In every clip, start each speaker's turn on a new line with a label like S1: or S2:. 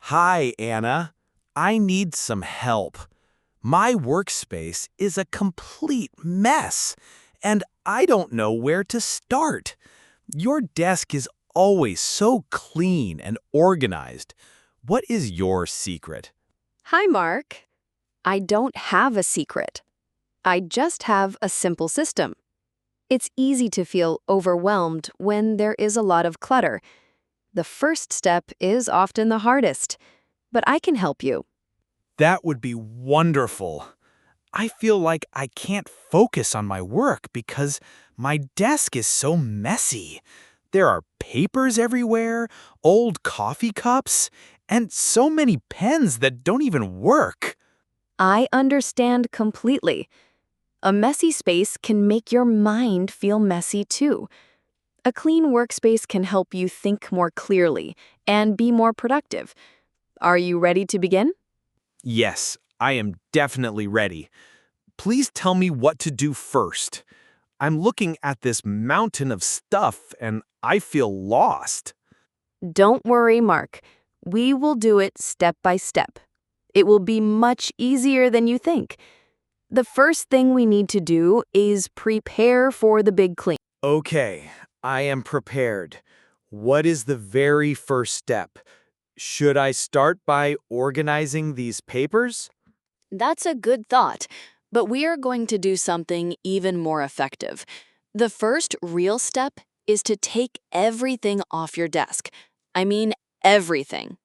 S1: Hi, Anna. I need some help. My workspace is a complete mess, and I don't know where to start. Your desk is always so clean and organized. What is your secret?
S2: Hi, Mark. I don't have a secret. I just have a simple system. It's easy to feel overwhelmed when there is a lot of clutter. The first step is often the hardest, but I can help you.
S1: That would be wonderful. I feel like I can't focus on my work because my desk is so messy. There are papers everywhere, old coffee cups, and so many pens that don't even work.
S2: I understand completely. A messy space can make your mind feel messy too. A clean workspace can help you think more clearly and be more productive. Are you ready to begin?
S1: Yes, I am definitely ready. Please tell me what to do first. I'm looking at this mountain of stuff and I feel lost.
S2: Don't worry, Mark. We will do it step by step. It will be much easier than you think. The first thing we need to do is prepare for the big clean.
S1: Okay, I am prepared. What is the very first step? Should I start by organizing these papers?
S2: That's a good thought, but we are going to do something even more effective. The first real step is to take everything off your desk. I mean, everything.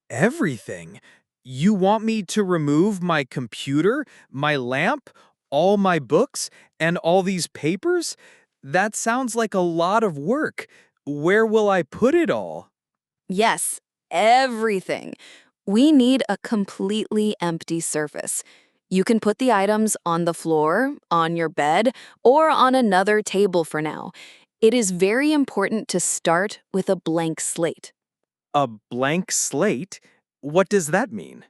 S1: Everything? You want me to remove my computer, my lamp, all my books, and all these papers? That sounds like a lot of work. Where will I put it all?
S2: Yes, everything. We need a completely empty surface. You can put the items on the floor, on your bed, or on another table for now. It is very important to start with a blank slate.
S1: A blank slate? What does that mean?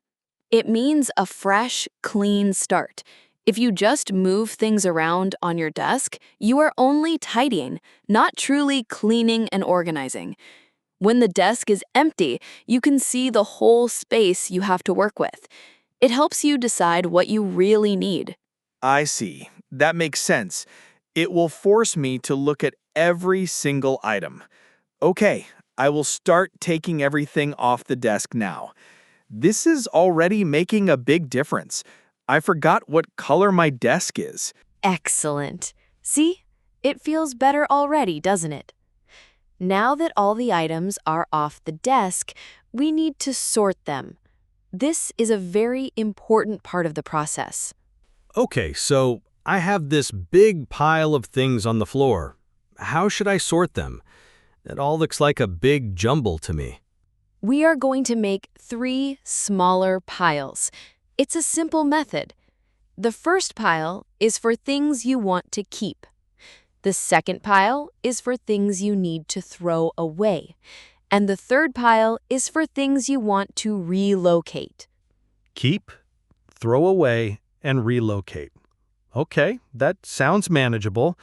S2: It means a fresh, clean start. If you just move things around on your desk, you are only tidying, not truly cleaning and organizing. When the desk is empty, you can see the whole space you have to work with. It helps you decide what you really need.
S1: I see. That makes sense. It will force me to look at every single item. Okay, I will start taking everything off the desk now. This is already making a big difference. I forgot what color my desk is.
S2: Excellent. See? It feels better already, doesn't it? Now that all the items are off the desk, we need to sort them. This is a very important part of the process.
S3: Okay, so I have this big pile of things on the floor. How should I sort them? It all looks like a big jumble to me.
S2: We are going to make 3 smaller piles. It's a simple method. The first pile is for things you want to keep. The second pile is for things you need to throw away. And the third pile is for things you want to relocate.
S3: Keep, throw away, and relocate. Okay, that sounds manageable.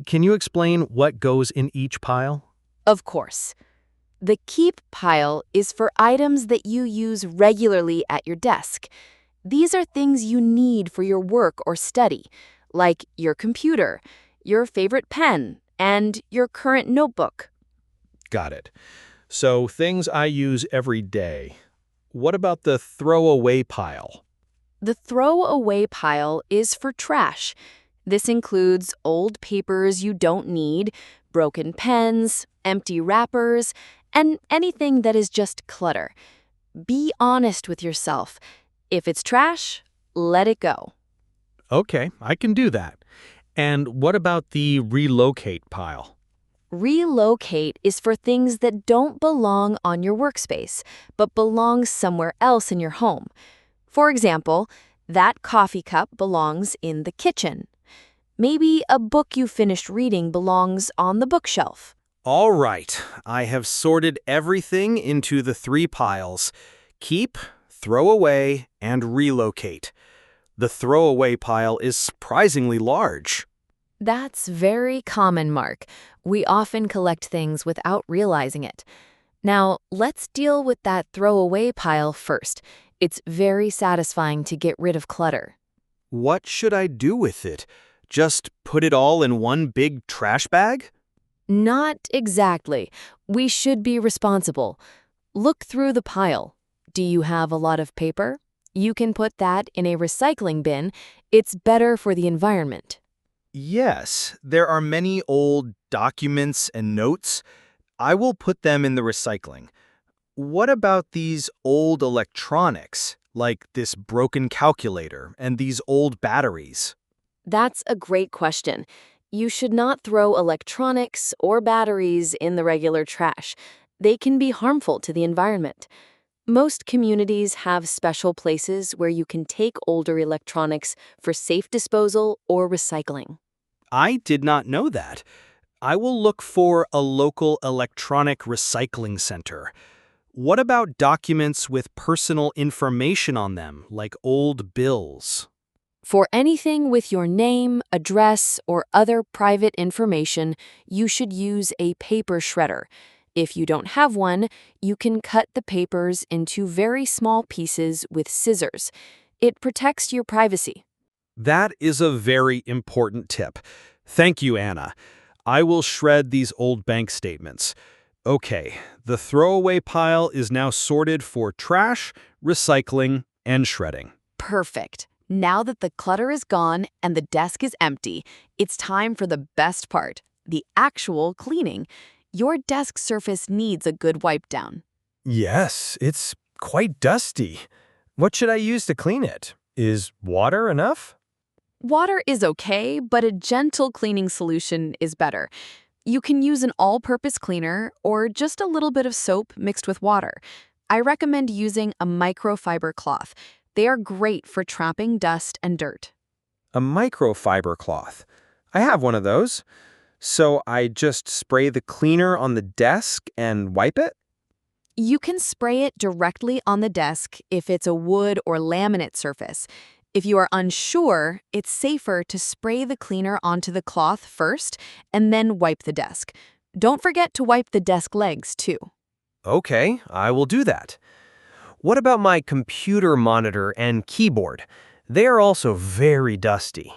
S3: Can you explain what goes in each pile?
S2: Of course. The keep pile is for items that you use regularly at your desk. These are things you need for your work or study, like your computer, your favorite pen, and your current notebook.
S3: Got it. So things I use every day. What about the throw away pile?
S2: The throw away pile is for trash. This includes old papers you don't need, broken pens, empty wrappers, and anything that is just clutter. Be honest with yourself. If it's trash, let it go.
S3: Okay, I can do that. And what about the relocate pile?
S2: Relocate is for things that don't belong on your workspace, but belong somewhere else in your home. For example, that coffee cup belongs in the kitchen. Maybe a book you finished reading belongs on the bookshelf.
S1: All right, I have sorted everything into the 3 piles. Keep, throw away, and relocate. The throwaway pile is surprisingly large.
S2: That's very common, Mark. We often collect things without realizing it. Now, let's deal with that throwaway pile first. It's very satisfying to get rid of clutter.
S1: What should I do with it? Just put it all in one big trash bag?
S2: Not exactly. We should be responsible. Look through the pile. Do you have a lot of paper? You can put that in a recycling bin. It's better for the environment.
S1: Yes, there are many old documents and notes. I will put them in the recycling. What about these old electronics, like this broken calculator and these old batteries?
S2: That's a great question. You should not throw electronics or batteries in the regular trash. They can be harmful to the environment. Most communities have special places where you can take older electronics for safe disposal or recycling.
S1: I did not know that. I will look for a local electronic recycling center. What about documents with personal information on them, like old bills?
S2: For anything with your name, address, or other private information, you should use a paper shredder. If you don't have one, you can cut the papers into very small pieces with scissors. It protects your privacy.
S1: That is a very important tip. Thank you, Anna. I will shred these old bank statements. Okay, the throwaway pile is now sorted for trash, recycling, and shredding.
S2: Perfect. Now that the clutter is gone and the desk is empty, it's time for the best part, the actual cleaning. Your desk surface needs a good wipe down.
S3: Yes, it's quite dusty. What should I use to clean it? Is water enough?
S2: Water is okay, but a gentle cleaning solution is better. You can use an all-purpose cleaner or just a little bit of soap mixed with water. I recommend using a microfiber cloth. They are great for trapping dust and dirt.
S3: A microfiber cloth. I have one of those. So I just spray the cleaner on the desk and wipe it?
S2: You can spray it directly on the desk if it's a wood or laminate surface. If you are unsure, it's safer to spray the cleaner onto the cloth first and then wipe the desk. Don't forget to wipe the desk legs, too.
S3: Okay, I will do that. What about my computer monitor and keyboard? They are also very dusty.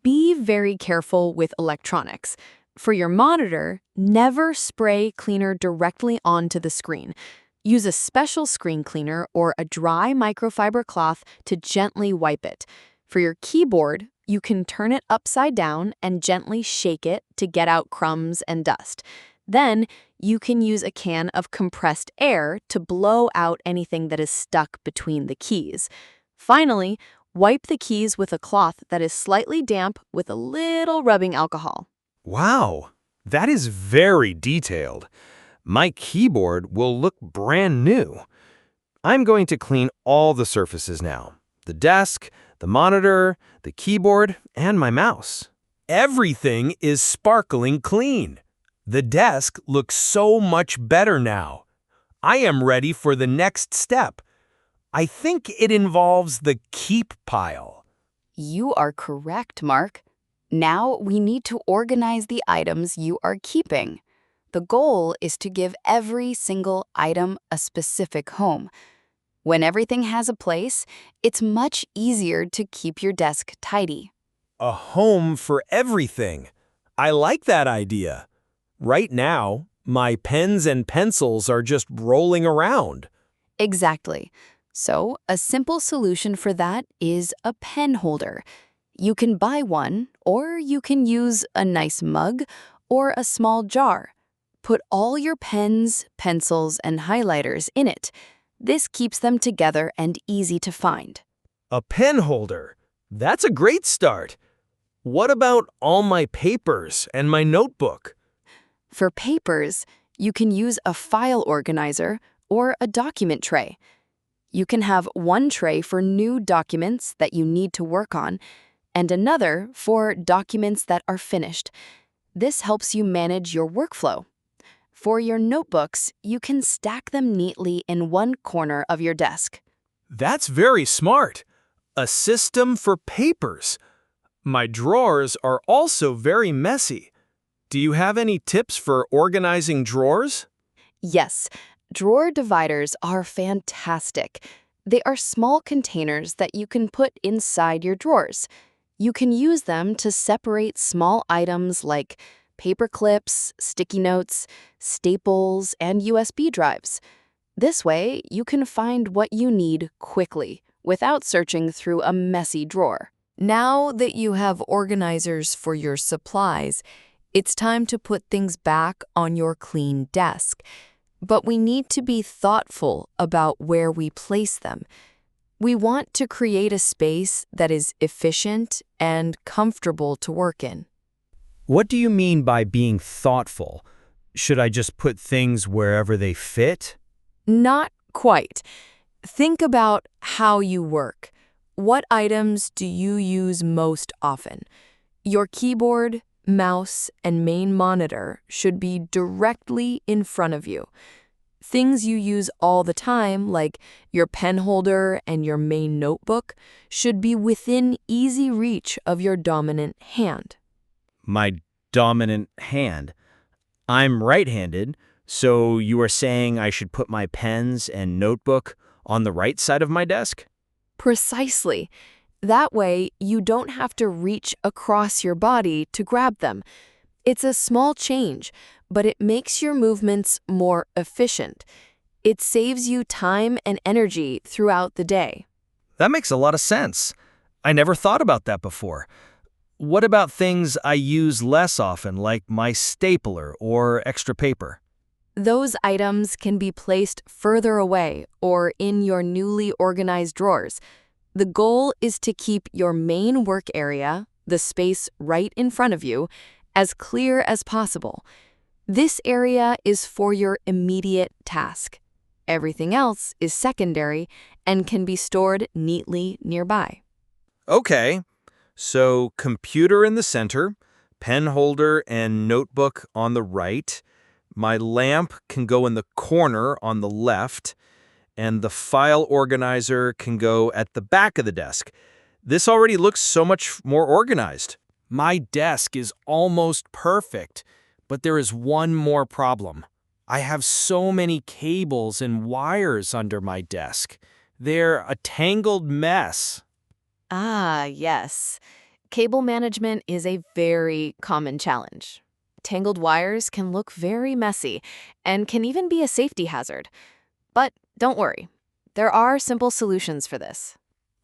S2: Be very careful with electronics. For your monitor, never spray cleaner directly onto the screen. Use a special screen cleaner or a dry microfiber cloth to gently wipe it. For your keyboard, you can turn it upside down and gently shake it to get out crumbs and dust. Then, you can use a can of compressed air to blow out anything that is stuck between the keys. Finally, wipe the keys with a cloth that is slightly damp with a little rubbing alcohol.
S3: Wow, that is very detailed. My keyboard will look brand new. I'm going to clean all the surfaces now. The desk, the monitor, the keyboard, and my mouse. Everything is sparkling clean. The desk looks so much better now. I am ready for the next step. I think it involves the keep pile.
S2: You are correct, Mark. Now we need to organize the items you are keeping. The goal is to give every single item a specific home. When everything has a place, it's much easier to keep your desk tidy.
S1: A home for everything. I like that idea. Right now, my pens and pencils are just rolling around.
S2: Exactly. So, a simple solution for that is a pen holder. You can buy one, or you can use a nice mug or a small jar. Put all your pens, pencils, and highlighters in it. This keeps them together and easy to find.
S1: A pen holder. That's a great start. What about all my papers and my notebook?
S2: For papers, you can use a file organizer or a document tray. You can have one tray for new documents that you need to work on, and another for documents that are finished. This helps you manage your workflow. For your notebooks, you can stack them neatly in one corner of your desk.
S1: That's very smart. A system for papers. My drawers are also very messy. Do you have any tips for organizing drawers?
S2: Yes, drawer dividers are fantastic. They are small containers that you can put inside your drawers. You can use them to separate small items like paper clips, sticky notes, staples, and USB drives. This way, you can find what you need quickly without searching through a messy drawer. Now that you have organizers for your supplies, it's time to put things back on your clean desk. But we need to be thoughtful about where we place them. We want to create a space that is efficient and comfortable to work in.
S3: What do you mean by being thoughtful? Should I just put things wherever they fit?
S2: Not quite. Think about how you work. What items do you use most often? Your keyboard, mouse, and main monitor should be directly in front of you. Things you use all the time, like your pen holder and your main notebook, should be within easy reach of your dominant hand.
S3: My dominant hand. I'm right-handed, so you are saying I should put my pens and notebook on the right side of my desk?
S2: Precisely. That way, you don't have to reach across your body to grab them. It's a small change, but it makes your movements more efficient. It saves you time and energy throughout the day.
S3: That makes a lot of sense. I never thought about that before. What about things I use less often, like my stapler or extra paper?
S2: Those items can be placed further away or in your newly organized drawers. The goal is to keep your main work area, the space right in front of you, as clear as possible. This area is for your immediate task. Everything else is secondary and can be stored neatly nearby.
S3: Okay, so computer in the center, pen holder and notebook on the right. My lamp can go in the corner on the left, and the file organizer can go at the back of the desk. This already looks so much more organized.
S1: My desk is almost perfect, but there is one more problem. I have so many cables and wires under my desk. They're a tangled mess.
S2: Ah, yes. Cable management is a very common challenge. Tangled wires can look very messy and can even be a safety hazard. But don't worry, there are simple solutions for this.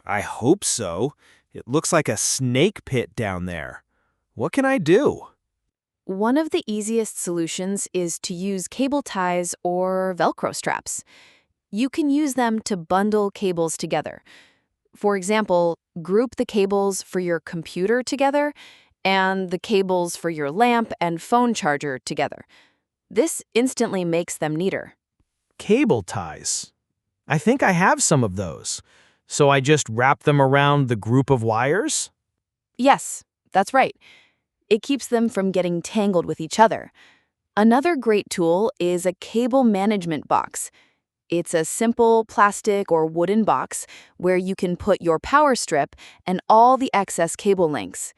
S1: I hope so. It looks like a snake pit down there. What can I do?
S2: One of the easiest solutions is to use cable ties or Velcro straps. You can use them to bundle cables together. For example, group the cables for your computer together and the cables for your lamp and phone charger together. This instantly makes them neater.
S1: Cable ties. I think I have some of those. So I just wrap them around the group of wires?
S2: Yes, that's right. It keeps them from getting tangled with each other. Another great tool is a cable management box. It's a simple plastic or wooden box where you can put your power strip and all the excess cable links.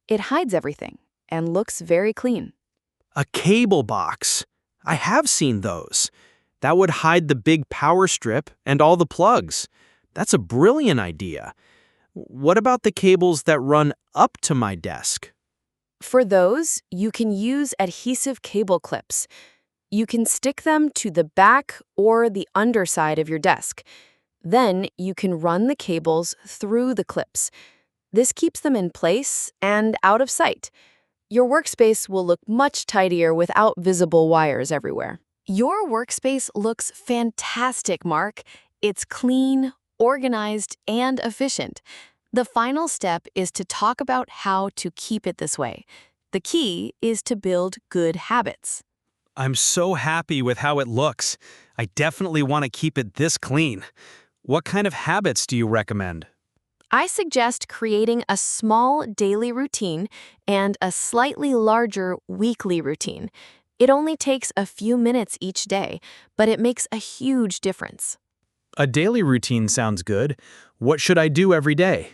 S2: It hides everything and looks very clean.
S1: A cable box. I have seen those. That would hide the big power strip and all the plugs. That's a brilliant idea. What about the cables that run up to my desk?
S2: For those, you can use adhesive cable clips. You can stick them to the back or the underside of your desk. Then you can run the cables through the clips. This keeps them in place and out of sight. Your workspace will look much tidier without visible wires everywhere. Your workspace looks fantastic, Mark. It's clean, organized, and efficient. The final step is to talk about how to keep it this way. The key is to build good habits.
S1: I'm so happy with how it looks. I definitely want to keep it this clean. What kind of habits do you recommend?
S2: I suggest creating a small daily routine and a slightly larger weekly routine. It only takes a few minutes each day, but it makes a huge difference.
S1: A daily routine sounds good. What should I do every day?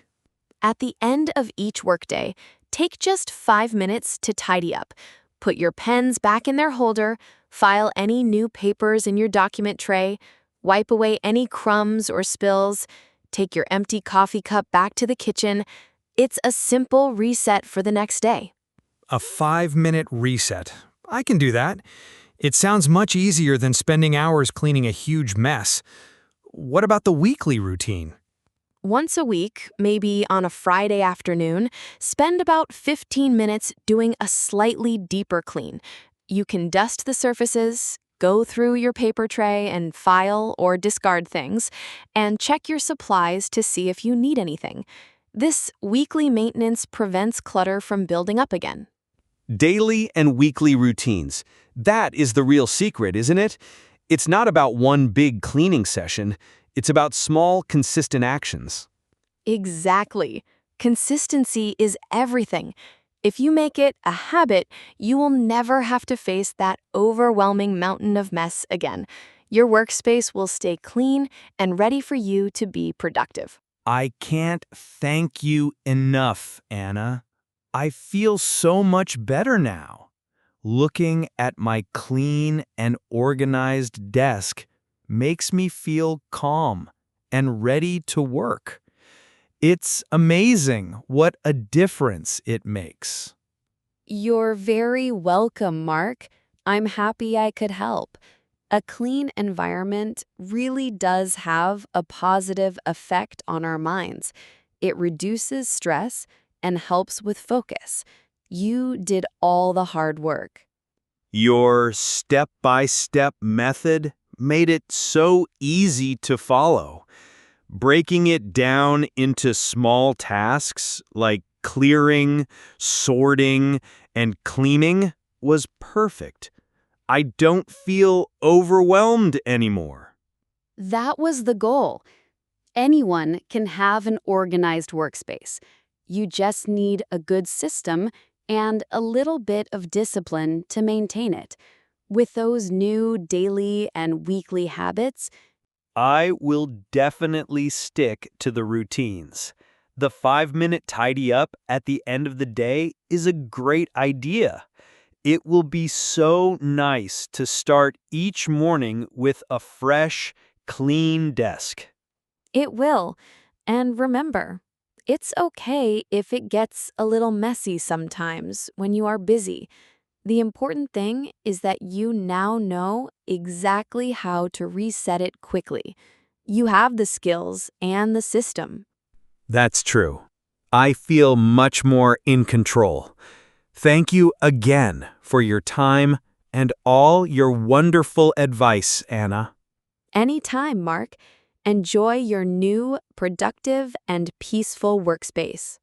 S2: At the end of each workday, take just 5 minutes to tidy up. Put your pens back in their holder, file any new papers in your document tray, wipe away any crumbs or spills, take your empty coffee cup back to the kitchen. It's a simple reset for the next day.
S1: A 5-minute reset. I can do that. It sounds much easier than spending hours cleaning a huge mess. What about the weekly routine?
S2: Once a week, maybe on a Friday afternoon, spend about 15 minutes doing a slightly deeper clean. You can dust the surfaces, go through your paper tray and file or discard things, and check your supplies to see if you need anything. This weekly maintenance prevents clutter from building up again.
S3: Daily and weekly routines. That is the real secret, isn't it? It's not about one big cleaning session. It's about small, consistent actions.
S2: Exactly. Consistency is everything. If you make it a habit, you will never have to face that overwhelming mountain of mess again. Your workspace will stay clean and ready for you to be productive.
S1: I can't thank you enough, Anna. I feel so much better now. Looking at my clean and organized desk makes me feel calm and ready to work. It's amazing what a difference it makes.
S2: You're very welcome, Mark. I'm happy I could help. A clean environment really does have a positive effect on our minds. It reduces stress and helps with focus. You did all the hard work.
S1: Your step-by-step method made it so easy to follow. Breaking it down into small tasks like clearing, sorting, and cleaning was perfect. I don't feel overwhelmed anymore.
S2: That was the goal. Anyone can have an organized workspace. You just need a good system and a little bit of discipline to maintain it. With those new daily and weekly habits,
S1: I will definitely stick to the routines. The 5-minute tidy up at the end of the day is a great idea. It will be so nice to start each morning with a fresh, clean desk.
S2: it will. And remember, it's okay if it gets a little messy sometimes when you are busy. The important thing is that you now know exactly how to reset it quickly. You have the skills and the system.
S1: That's true. I feel much more in control. Thank you again for your time and all your wonderful advice, Anna.
S2: Anytime, Mark. Enjoy your new, productive, and peaceful workspace.